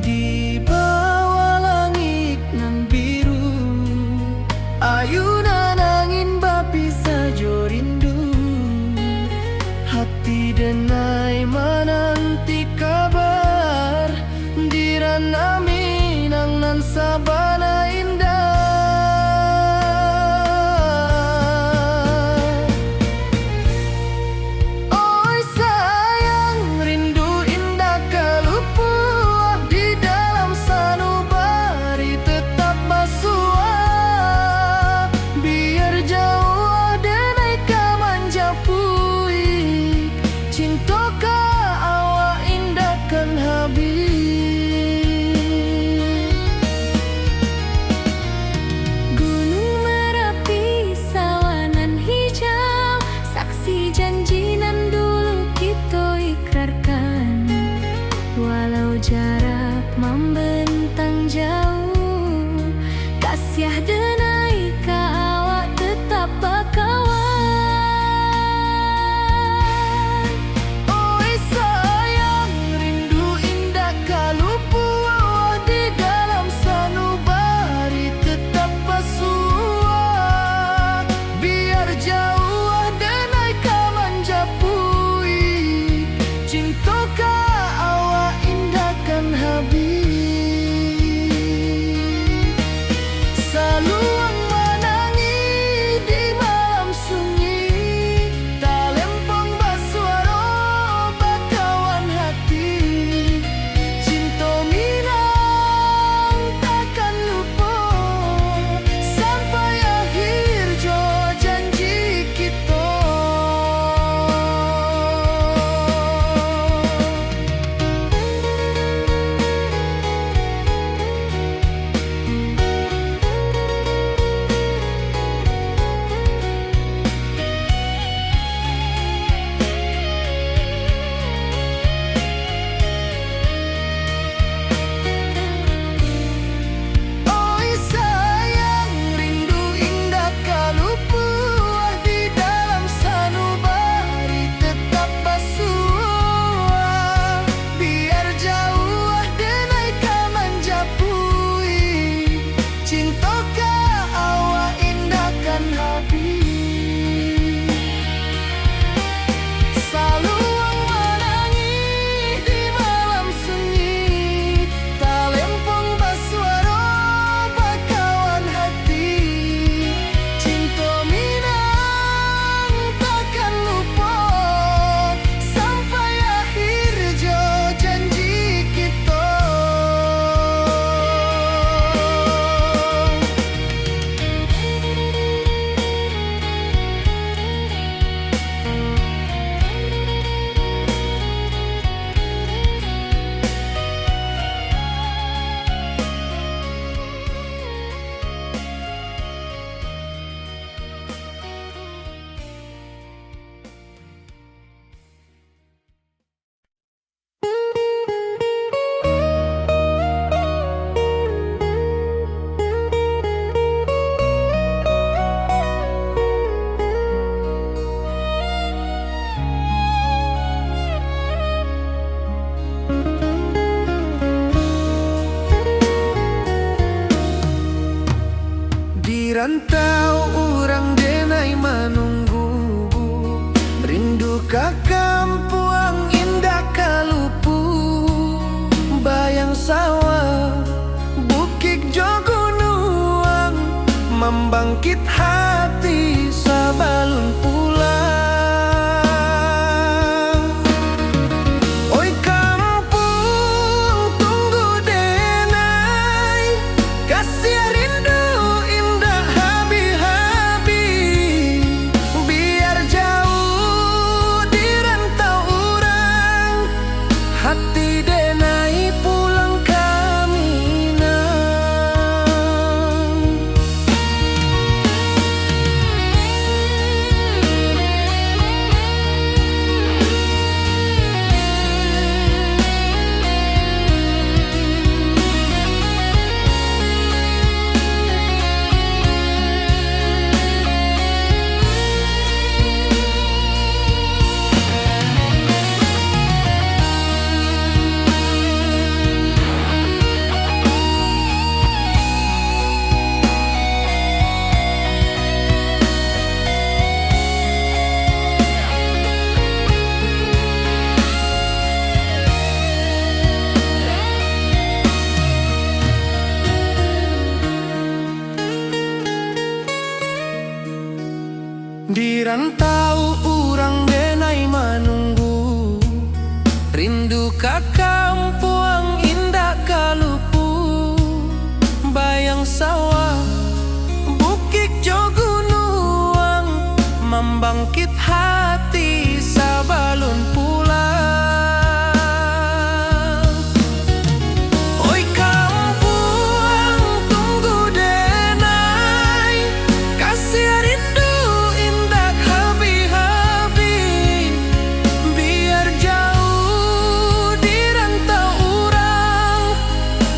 Di bawah langit nan biru, ayunan angin bapi sajo rindu. Hati denai menanti kabar, di ranah Minang nan sabana indah. Oi sayang, rindu indah kalupua, di dalam sanubari tetap basua. Biar jauh denai kamanja puik, cinta ka awak indahkan habis. Gunung Merapi, sawanan hijau, saksi janji nan dulu kita ikrarkan, walau jarak membentang jauh, kasih denai ka awak tetap bakawan. Oi sayang, rindu indah kalupua, di dalam sanubari tetap basua. Biar jauh denai kamanja puik, cinta ka awak indahkan habis. Saluang menangi di malam sunyi, talempong basuaro bakawan hati. Cinta Minang takkan lupa, sampai rantau urang denai manunggu, rindu ka kampuang indah kalupu, bayang sawah bukik jogunuang, membangkit hati sabalun pulang. Oi kampung tunggu denai, kasih rindu indah habi-habi, biar jauh di rantau urang, hati denai pulang kami nang. Di rantau urang denai manunggu, rindu ka kampuang indah kalupu, bayang sawah bukik jogunuang, membangkit hati sabalun pulang. Oi kampuang tunggu denai, kasih rindu indah habi-habi, biar jauh di rantau urang,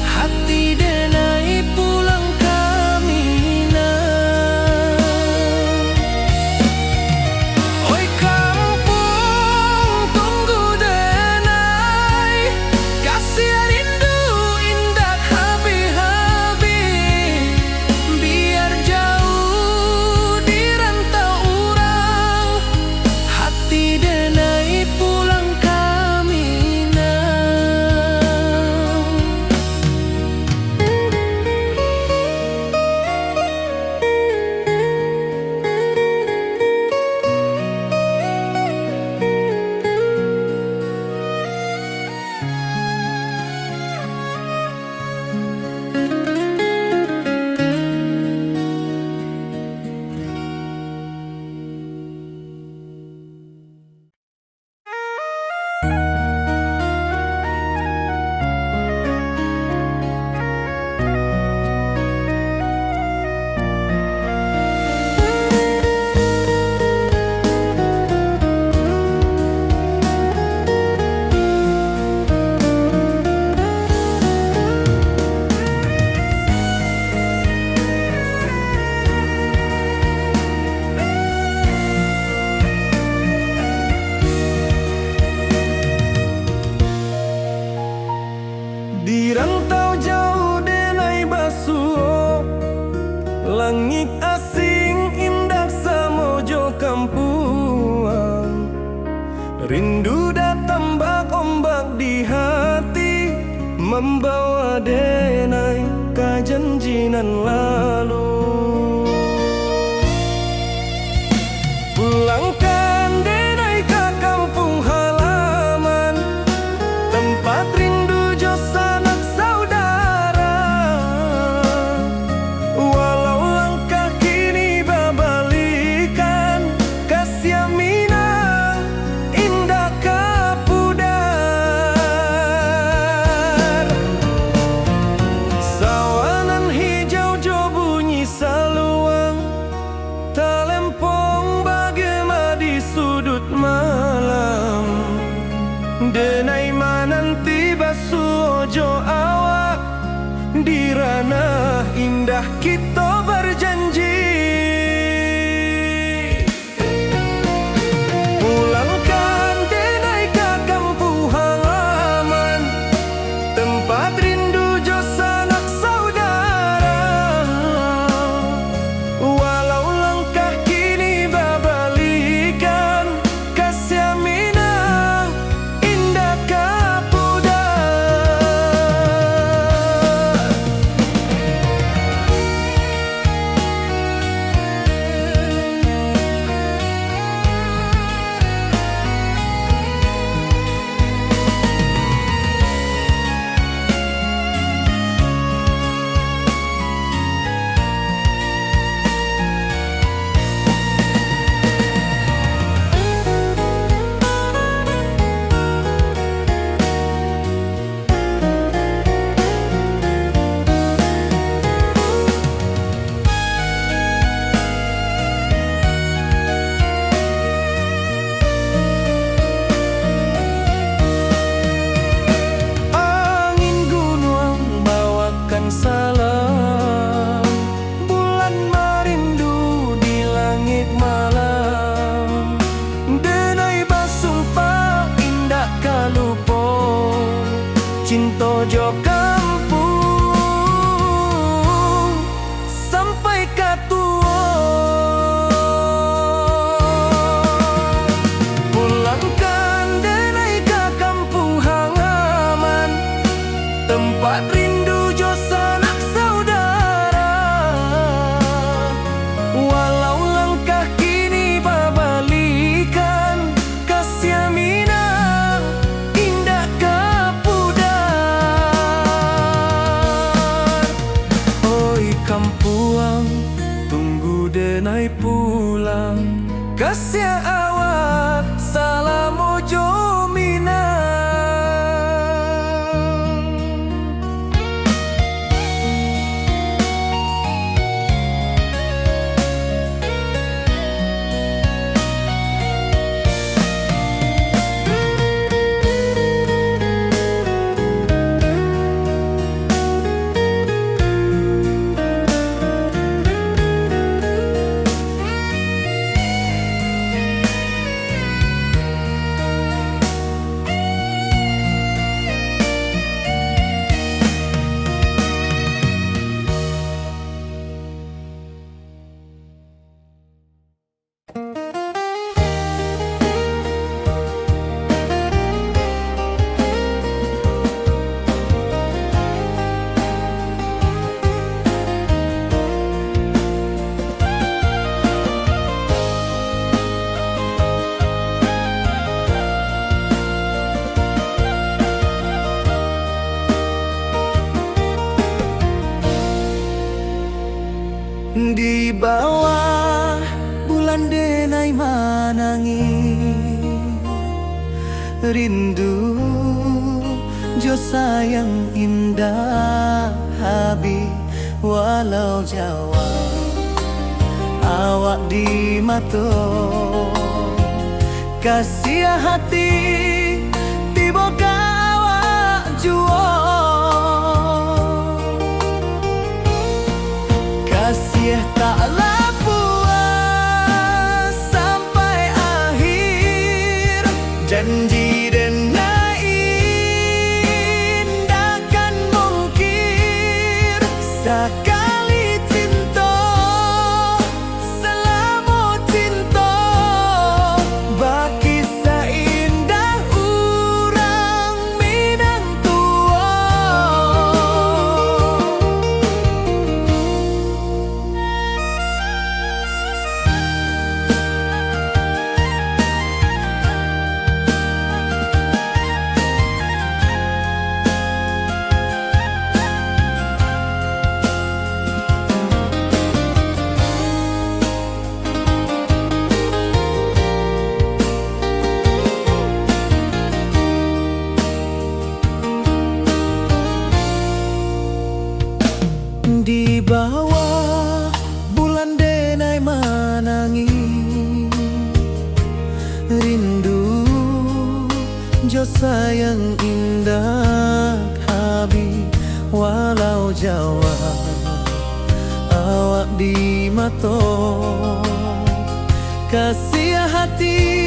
hati denai pulang kami nang. Oi kampung tunggu denai, kasih rindu indah habi-habi, biar jauh di rantau urang, hati denai pulang kami nang. Di rantau jauh denai basuh, langit asing indah samojo kampuang, rindu datang ombak di hati, membawa denai ka janjinan lalu. Pulangkan denai ka kampung halaman, tempat rindu jo sanak saudara. Walau langkah kini babalikan, kasih minang indah kapudar. Sawangan hijau jo bunyi saluang, talempong bagema di sudut malam. Denai mananti basuh jo awak, di ranah indah kita berjanji. Pulangkan denai ka kampung halaman, tempat rindu jo sanak saudara. sampai katua. Pulangkan denai ke kampung halaman, tempat rindu jo sanak saudara. Walau langkah kini babalikan, kasih Minang indah kapudar. Oi kampuang, tunggu denai pulang, kasih awak salam ojo Minang. Di bawah bulan denai manangi, rindu jo sayang indah habi. Walau Jawa awak di mato, kasih hati tiba awak juo. Kasih taklah puas sampai akhir, janji denai indah kan mungkir. Sekali cinta selama cinta, baki seindah urang Minang tua. Di bawah bulan denai manangi, rindu jo sayang indah habi. Walau Jawa awak di mato, kasih hati